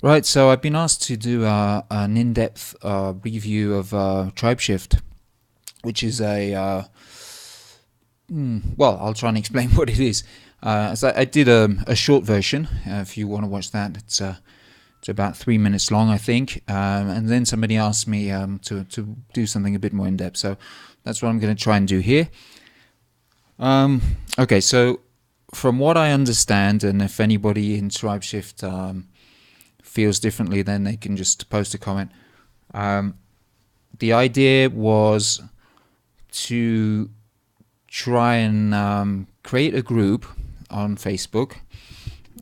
Right, so I've been asked to do an in-depth review of TribeShift, which is well, I'll try and explain what it is. So I did a short version. If you want to watch that, it's about 3 minutes long, I think. And then somebody asked me to do something a bit more in-depth, so that's what I'm going to try and do here. Okay, so from what I understand, and if anybody in TribeShift feels differently, then they can just post a comment. The idea was to try and create a group on Facebook,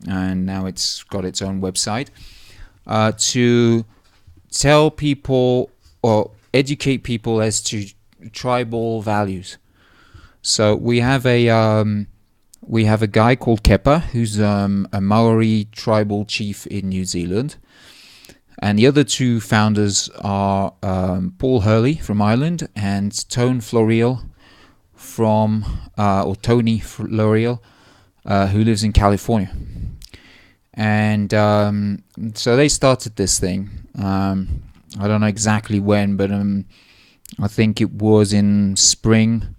and now it's got its own website, to tell people or educate people as to tribal values. So we have a guy called Kepa, who's a Maori tribal chief in New Zealand. And the other two founders are Paul Hurley from Ireland and Tony Florial Tony Florial, who lives in California. And so they started this thing. I don't know exactly when, but I think it was in spring,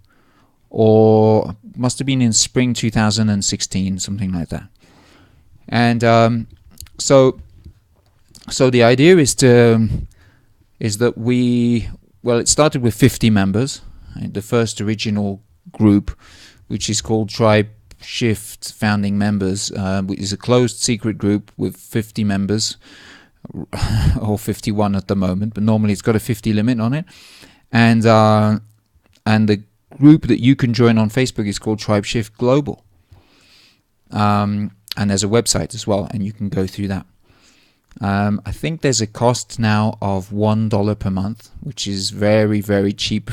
or must have been in spring 2016, something like that. And so the idea is that it started with 50 members. The first original group, which is called TribeShift Founding Members, is a closed secret group with 50 members, or 51 at the moment, but normally it's got a 50 limit on it. And the group that you can join on Facebook is called TribeShift Global. And there's a website as well, and you can go through that. I think there's a cost now of $1 per month, which is very, very cheap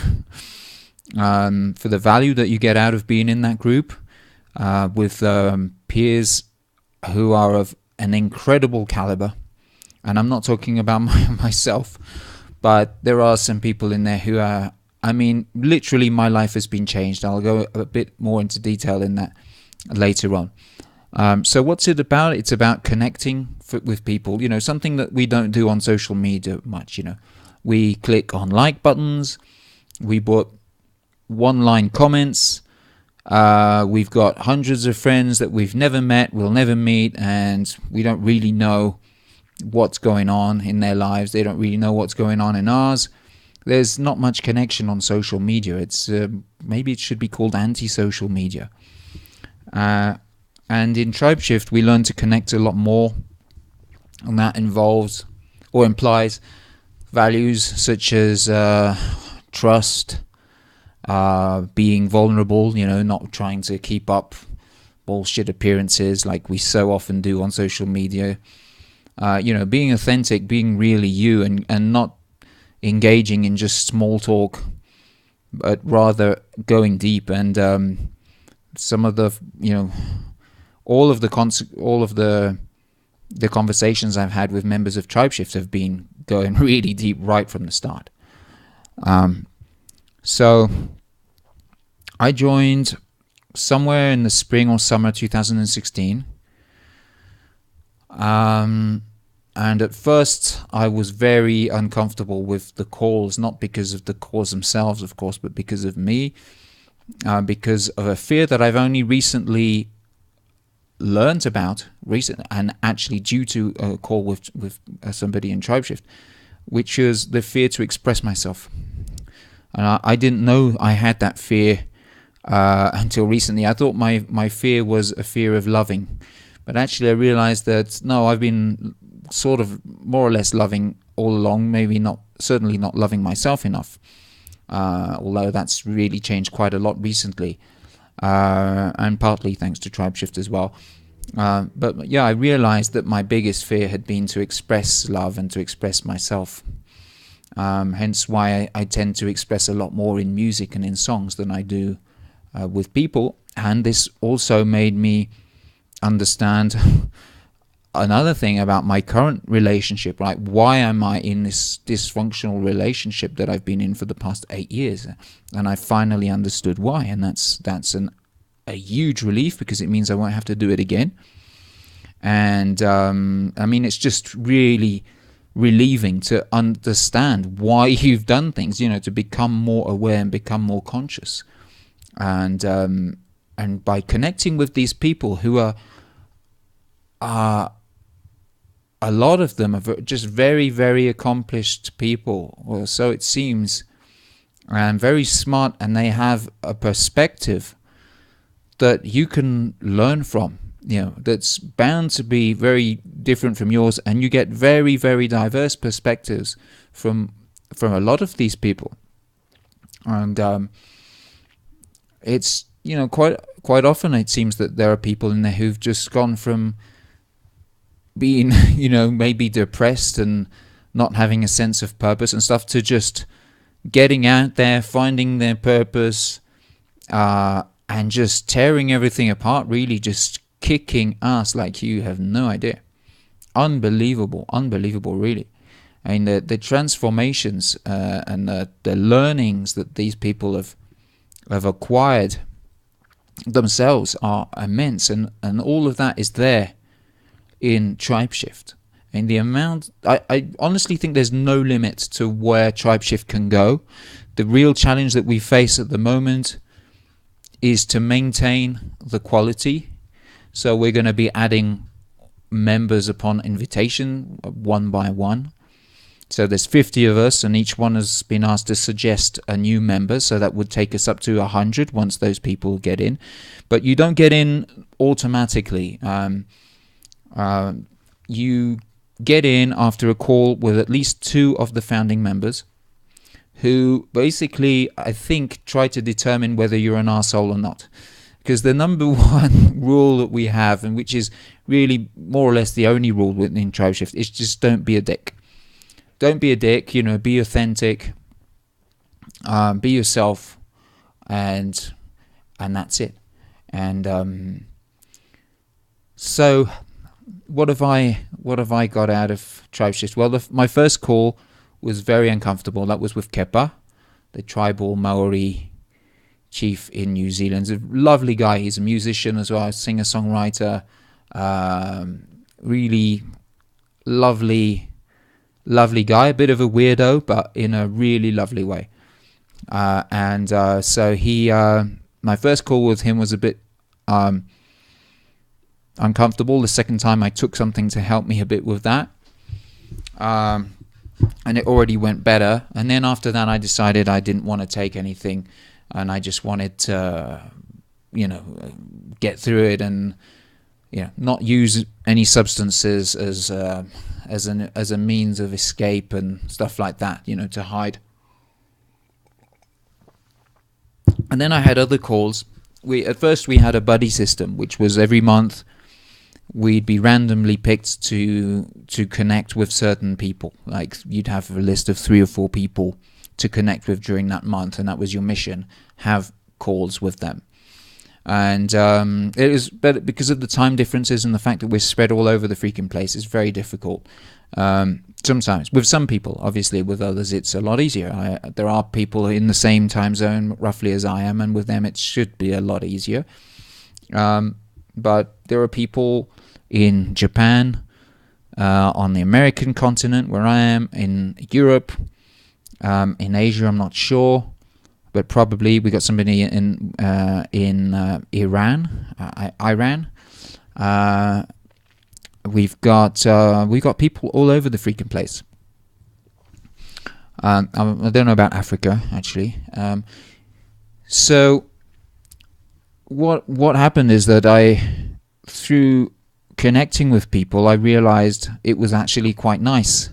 for the value that you get out of being in that group with peers who are of an incredible caliber. And I'm not talking about myself, but there are some people in there who are, literally my life has been changed. I'll go a bit more into detail in that later on. So what's it about? It's about connecting with people, something that we don't do on social media much. We click on like buttons, we put one-line comments, we've got hundreds of friends that we've never met, we'll never meet, and we don't really know what's going on in their lives. They don't really know what's going on in ours. There's not much connection on social media. It's maybe it should be called anti-social media. And in TribeShift, we learn to connect a lot more, and that involves or implies values such as trust, being vulnerable, not trying to keep up bullshit appearances like we so often do on social media. Being authentic, being really you, and not engaging in just small talk, but rather going deep. And some of the, all of the conversations I've had with members of TribeShift have been going really deep right from the start. So I joined somewhere in the spring or summer 2016. And at first I was very uncomfortable with the calls, not because of the calls themselves, of course, but because of me, because of a fear that I've only recently learned about, and actually due to a call with somebody in TribeShift, which is the fear to express myself. And I didn't know I had that fear until recently. I thought my fear was a fear of loving, but actually I realized that no, I've been sort of more or less loving all along, certainly not loving myself enough, although that's really changed quite a lot recently, and partly thanks to TribeShift as well. But yeah, I realized that my biggest fear had been to express love and to express myself. Hence why I tend to express a lot more in music and in songs than I do with people. And this also made me understand another thing about my current relationship, right? Why am I in this dysfunctional relationship that I've been in for the past 8 years? And I finally understood why, and that's a huge relief, because it means I won't have to do it again. And I mean, it's just really relieving to understand why you've done things, to become more aware and become more conscious. And by connecting with these people who are a lot of them are just very, very accomplished people, or so it seems, and very smart, and they have a perspective that you can learn from, that's bound to be very different from yours, and you get very, very diverse perspectives from a lot of these people. And it's, quite often it seems that there are people in there who've just gone from being, maybe depressed and not having a sense of purpose and stuff, to just getting out there, finding their purpose, and just tearing everything apart, really just kicking ass like you have no idea. Unbelievable, really. I mean, the transformations and the learnings that these people have acquired themselves are immense, and all of that is there in TribeShift. And the amount, I honestly think there's no limit to where TribeShift can go. The real challenge that we face at the moment is to maintain the quality. So we're going to be adding members upon invitation, one by one. So there's 50 of us, and each one has been asked to suggest a new member. So that would take us up to 100 once those people get in. But you don't get in automatically. You get in after a call with at least 2 of the founding members, who basically, I think, try to determine whether you're an arsehole or not. Because the number one rule that we have, and which is really more or less the only rule within TribeShift, is just don't be a dick. Don't be a dick, be authentic, be yourself, and that's it. And so what have I got out of TribeShift? Well, my first call was very uncomfortable. That was with Kepa, the tribal Maori chief in New Zealand. He's a lovely guy. He's a musician as well, singer-songwriter. Really lovely guy. A bit of a weirdo, but in a really lovely way. So he, my first call with him was a bit uncomfortable. The second time I took something to help me a bit with that. And it already went better. And then after that, I decided I didn't want to take anything, and I just wanted to, get through it, and not use any substances as a means of escape and stuff like that, to hide. And then I had other calls. At first we had a buddy system, which was every month we'd be randomly picked to connect with certain people. Like, you'd have a list of 3 or 4 people to connect with during that month, and that was your mission. Have calls with them. And it was better because of the time differences and the fact that we're spread all over the freaking place. It's very difficult. Sometimes with some people, obviously. With others it's a lot easier. There are people in the same time zone roughly as I am, and with them it should be a lot easier. But there are people in Japan, on the American continent where I am, in Europe, in Asia I'm not sure, but probably we got somebody in Iran. We've got people all over the freaking place. I don't know about Africa actually. So what happened is that through connecting with people, I realized it was actually quite nice.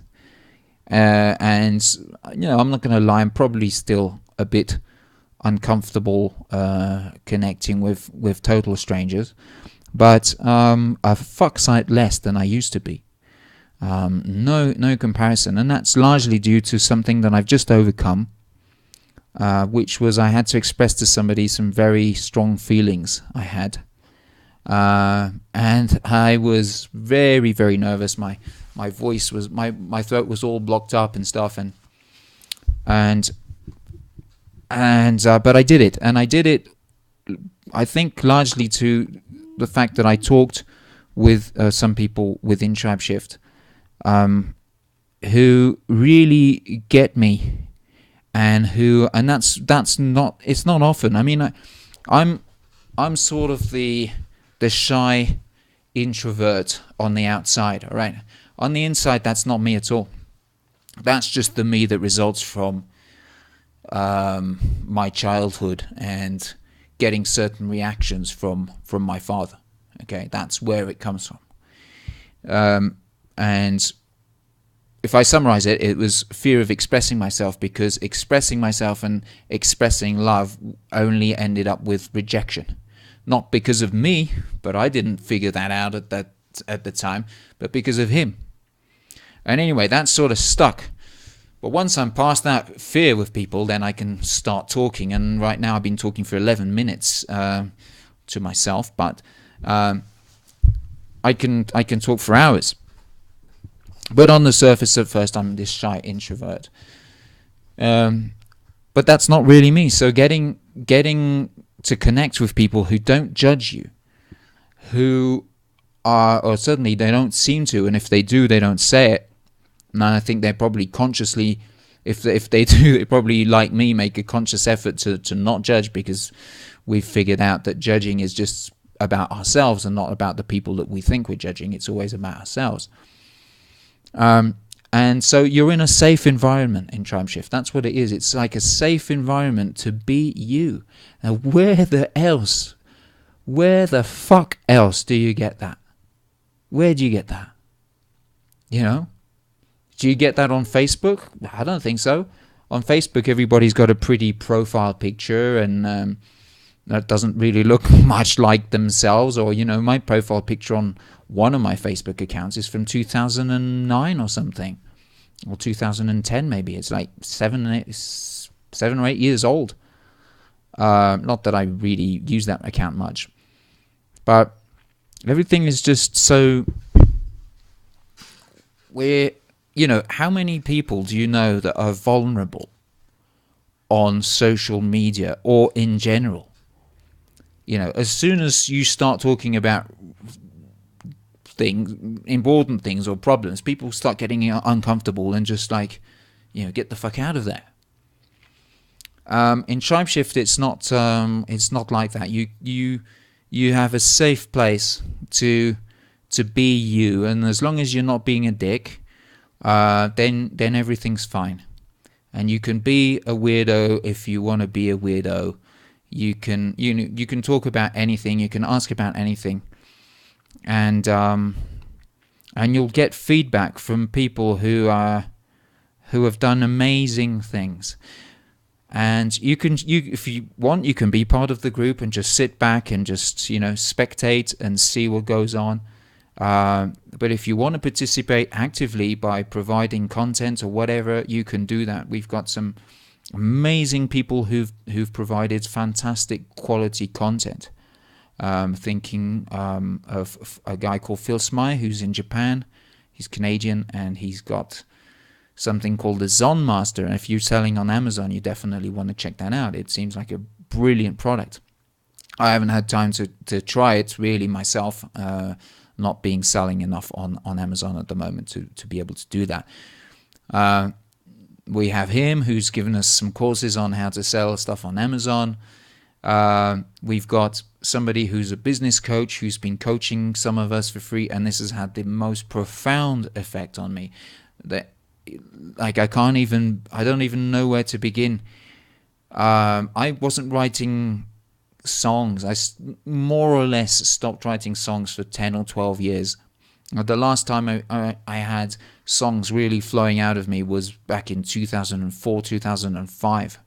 And I'm not going to lie, I'm probably still a bit uncomfortable connecting with total strangers, but a fuck sight less than I used to be. No comparison, and that's largely due to something that I've just overcome, which was I had to express to somebody some very strong feelings I had, and I was very, very nervous. My voice was, my throat was all blocked up and stuff, but I did it, I think largely to the fact that I talked with some people within Tribe Shift who really get me, and that's not, it's not often. I mean, I'm sort of the shy introvert on the outside, all right? On the inside, that's not me at all. That's just the me that results from my childhood and getting certain reactions from my father. Okay, that's where it comes from. And if I summarize it, it was fear of expressing myself, because expressing myself and expressing love only ended up with rejection. Not because of me, but I didn't figure that out at the time, but because of him. And anyway, that sort of stuck. But once I'm past that fear with people, then I can start talking. And right now I've been talking for 11 minutes to myself, but I can talk for hours. But on the surface, at first, I'm this shy introvert. But that's not really me. So getting to connect with people who don't judge you, who are, or certainly they don't seem to, and if they do, they don't say it. And I think they're probably consciously, if they do, they probably, like me, make a conscious effort to not judge, because we've figured out that judging is just about ourselves and not about the people that we think we're judging. It's always about ourselves. And so you're in a safe environment in Tribe Shift. That's what it is. It's like a safe environment to be you. Now, where the fuck else do you get that? Where do you get that? You know? Do you get that on Facebook? I don't think so. On Facebook, everybody's got a pretty profile picture, and that doesn't really look much like themselves. Or, you know, my profile picture on one of my Facebook accounts is from 2009 or something. Or 2010 maybe. It's like 7 or 8 years old. Not that I really use that account much. But everything is just so... how many people do you know that are vulnerable on social media or in general? You know, as soon as you start talking about things, important things or problems, people start getting uncomfortable and just like, get the fuck out of there. In Tribe Shift, it's not like that. You have a safe place to be you, and as long as you're not being a dick, then everything's fine. And you can be a weirdo if you want to be a weirdo. You can talk about anything. You can ask about anything, and you'll get feedback from people who have done amazing things. And if you want, you can be part of the group and just sit back and just spectate and see what goes on. But if you want to participate actively by providing content or whatever, you can do that. We've got some amazing people who've provided fantastic quality content. Thinking of a guy called Phil Smyre, who's in Japan. He's Canadian, and he's got something called the Zon Master. And if you're selling on Amazon, you definitely want to check that out. It seems like a brilliant product. I haven't had time to try it really myself, not being selling enough on Amazon at the moment to be able to do that. We have him, who's given us some courses on how to sell stuff on Amazon. We've got somebody who's a business coach who's been coaching some of us for free, and this has had the most profound effect on me that I don't even know where to begin. I wasn't writing songs. I more or less stopped writing songs for 10 or 12 years. The last time I had songs really flowing out of me was back in 2004, 2005.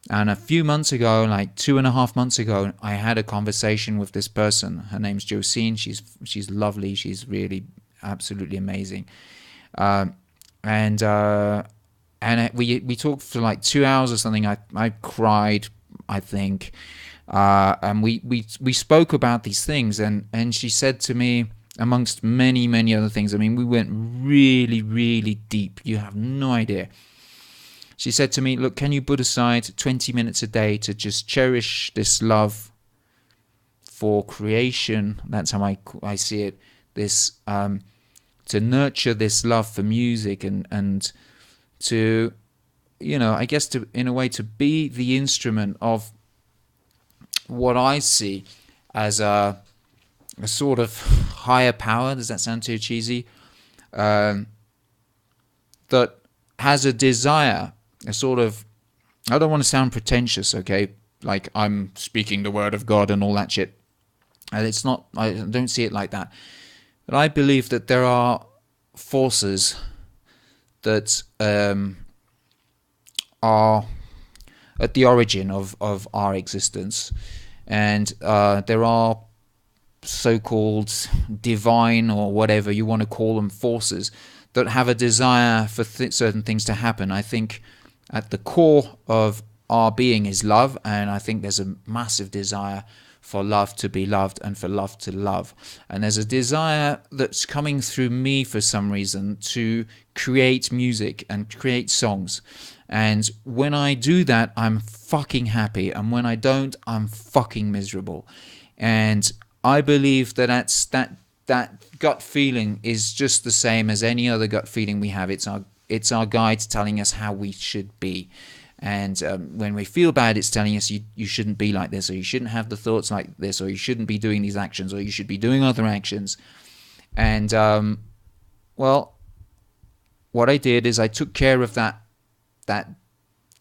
And a few months ago, like 2.5 months ago, I had a conversation with this person. Her name's Josine. She's lovely. She's really absolutely amazing. And we talked for like 2 hours or something. I cried, I think. And we spoke about these things, and she said to me, amongst many, many other things, I mean, we went really, really deep. You have no idea. She said to me, look, can you put aside 20 minutes a day to just cherish this love for creation. That's how I see it. This to nurture this love for music and to, I guess to, in a way, to be the instrument of what I see as a sort of higher power. Does that sound too cheesy? That has a desire, a sort of, I don't want to sound pretentious, okay? Like I'm speaking the word of God and all that shit. And it's not, I don't see it like that. But I believe that there are forces that are at the origin of our existence. And there are so-called divine, or whatever you want to call them, forces that have a desire for certain things to happen. I think at the core of our being is love, and I think there's a massive desire for love to be loved and for love to love. And there's a desire that's coming through me for some reason to create music and create songs. And when I do that, I'm fucking happy. And when I don't, I'm fucking miserable. And I believe that that gut feeling is just the same as any other gut feeling we have. It's our guide telling us how we should be. And when we feel bad, it's telling us you shouldn't be like this, or you shouldn't have the thoughts like this, or you shouldn't be doing these actions, or you should be doing other actions. And, well, what I did is I took care of that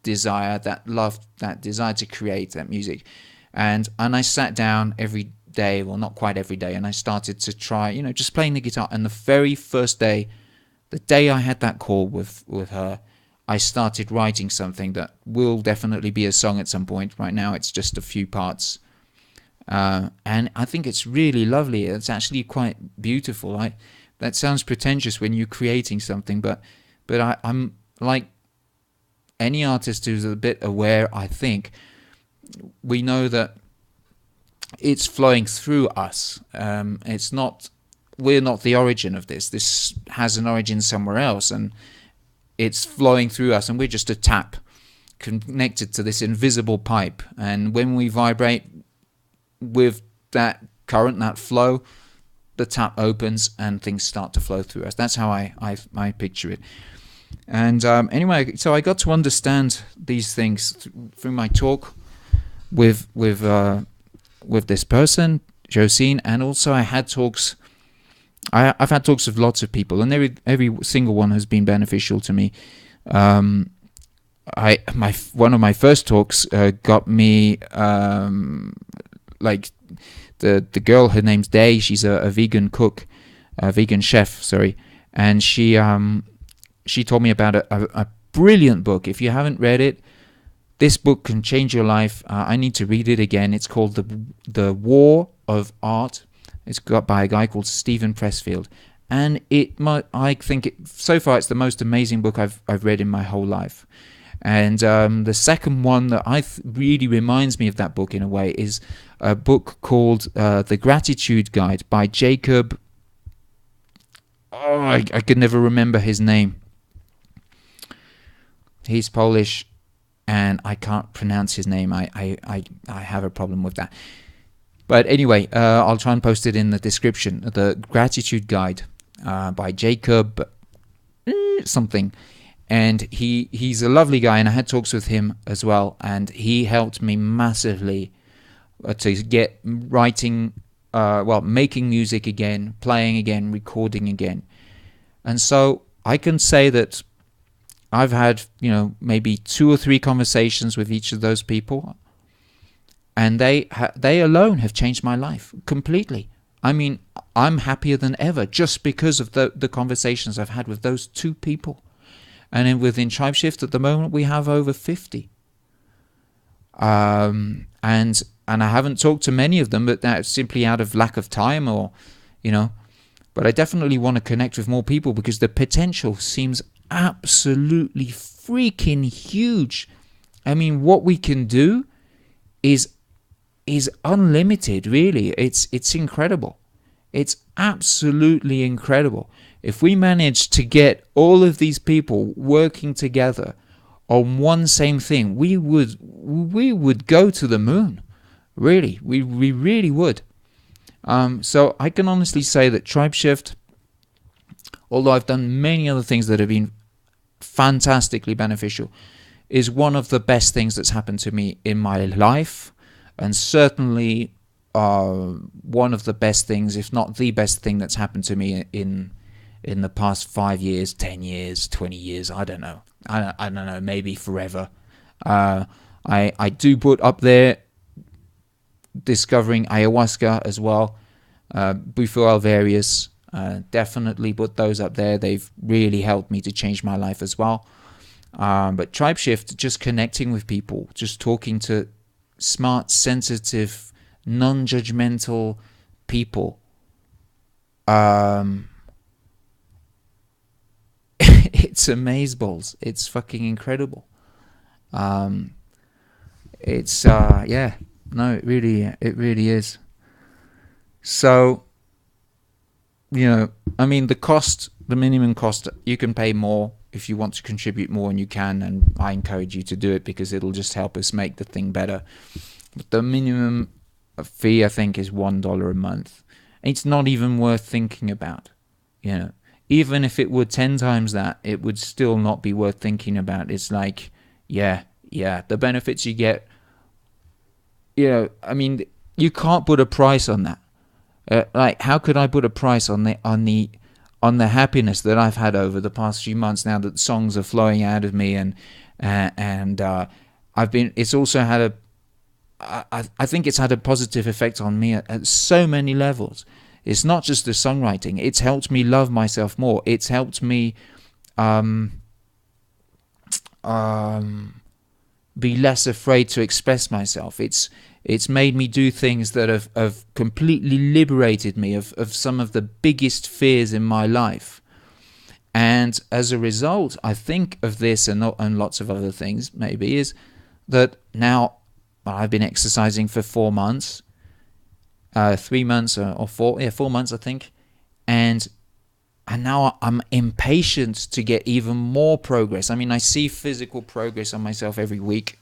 desire, that love, that desire to create that music. And I sat down every day, well, not quite every day, and I started to try, just playing the guitar. And the very first day, the day I had that call with her, I started writing something that will definitely be a song at some point. Right now it's just a few parts. And I think it's really lovely. It's actually quite beautiful. That sounds pretentious when you're creating something, but I'm like any artist who's a bit aware, I think, we know that it's flowing through us. We're not the origin of this. This has an origin somewhere else, and it's flowing through us, and we're just a tap connected to this invisible pipe. And when we vibrate with that current, that flow, the tap opens and things start to flow through us. That's how I picture it. And anyway, so I got to understand these things through my talk with this person, Josine, and also I had talks. I've had talks with lots of people, and every single one has been beneficial to me. One of my first talks got me like the girl. Her name's Day. She's a vegan cook, a vegan chef. Sorry, and she told me about a brilliant book. If you haven't read it, this book can change your life. I need to read it again. It's called The War of Art. It's got by a guy called Steven Pressfield, and I think so far it's the most amazing book I've read in my whole life. And the second one that really reminds me of that book in a way is a book called The Gratitude Guide by Jacob. I could never remember his name. He's Polish, and I can't pronounce his name. I have a problem with that. But anyway, I'll try and post it in the description. The Gratitude Guide by Jacob something. And he's a lovely guy, and I had talks with him as well. And he helped me massively to get writing, making music again, playing again, recording again. And so I can say that I've had, maybe 2 or 3 conversations with each of those people. And they alone have changed my life completely. I mean, I'm happier than ever just because of the conversations I've had with those 2 people. And within TribeShift at the moment, we have over 50. And I haven't talked to many of them, but that's simply out of lack of time or. But I definitely want to connect with more people because the potential seems absolutely freaking huge. I mean, what we can do is unlimited, really. It's incredible. It's absolutely incredible. If we manage to get all of these people working together on one same thing, we would go to the moon. Really, we really would. So I can honestly say that TribeShift, although I've done many other things that have been fantastically beneficial, is one of the best things that's happened to me in my life, and certainly one of the best things, if not the best thing that's happened to me in the past 5 years, 10 years, 20 years. I don't know. I don't know. Maybe forever. I do put up there discovering ayahuasca as well. Bufo alvarius. Definitely put those up there. They've really helped me to change my life as well. But TribeShift, just connecting with people, just talking to smart, sensitive, non-judgmental people. It's amazeballs. It's fucking incredible. It's yeah. No, it really is. So, I mean, the minimum cost, you can pay more if you want to contribute more, and you can, and I encourage you to do it because it'll just help us make the thing better. But the minimum fee, I think, is $1 a month. It's not even worth thinking about. Even if it were 10 times that, it would still not be worth thinking about. It's like, yeah, the benefits you get. I mean, you can't put a price on that. Like, how could I put a price on the happiness that I've had over the past few months now that songs are flowing out of me, and I've been. It's also had I think it's had a positive effect on me at so many levels. It's not just the songwriting. It's helped me love myself more. It's helped me be less afraid to express myself. It's made me do things that have completely liberated me of some of the biggest fears in my life. And as a result, I think of this and lots of other things maybe is that now I've been exercising for 4 months, 3 months or 4 months, I think. And now I'm impatient to get even more progress. I mean, I see physical progress on myself every week.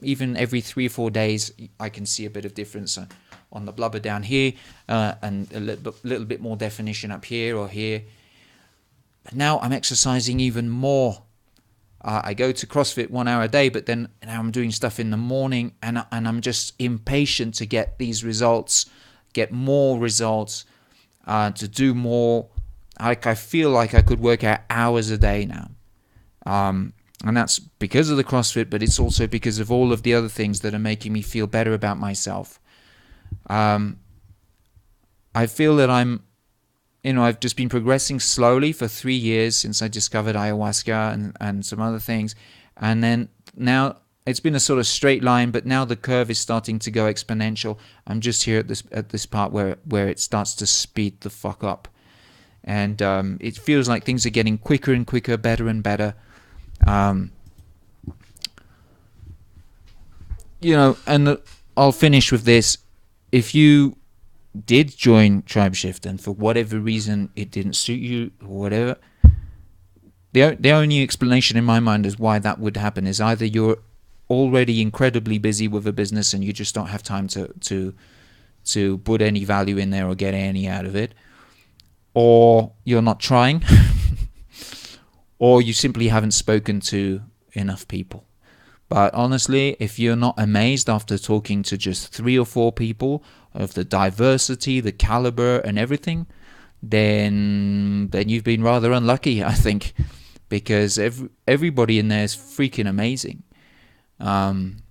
Even every 3 or 4 days, I can see a bit of difference on the blubber down here, and a little bit more definition up here or here. But now I'm exercising even more. I go to CrossFit 1 hour a day, but then now I'm doing stuff in the morning, and I'm just impatient to get these results, get more results, to do more. Like, I feel like I could work out hours a day now. And that's because of the CrossFit, but it's also because of all of the other things that are making me feel better about myself. I feel that I've just been progressing slowly for 3 years since I discovered ayahuasca and some other things. And then now it's been a sort of straight line, but now the curve is starting to go exponential. I'm just here at this part where it starts to speed the fuck up. And it feels like things are getting quicker and quicker, better and better. And I'll finish with this. If you did join TribeShift and for whatever reason it didn't suit you or whatever, the only explanation in my mind as why that would happen is either you're already incredibly busy with a business and you just don't have time to put any value in there or get any out of it, or you're not trying, or you simply haven't spoken to enough people. But honestly, if you're not amazed after talking to just 3 or 4 people of the diversity, the caliber and everything, then you've been rather unlucky, I think, because everybody in there is freaking amazing. And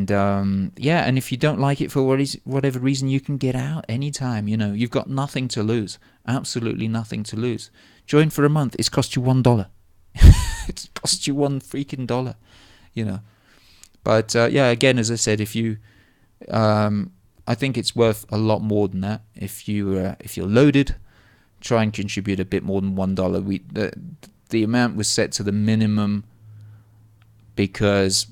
if you don't like it for whatever reason, you can get out anytime. You've got nothing to lose, absolutely nothing to lose. Join for a month. It's cost you $1. It's cost you $1 freaking dollar. But again, as I said, if you, I think it's worth a lot more than that. If you're loaded, try and contribute a bit more than $1. The amount was set to the minimum because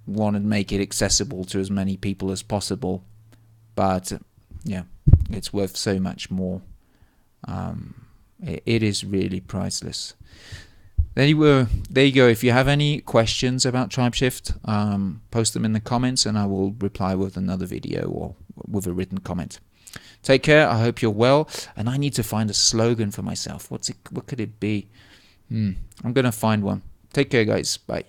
we wanted to make it accessible to as many people as possible. But it's worth so much more. It is really priceless. There you go. If you have any questions about TribeShift, post them in the comments and I will reply with another video or with a written comment. Take care. I hope you're well. And I need to find a slogan for myself. What could it be? I'm going to find one. Take care, guys. Bye.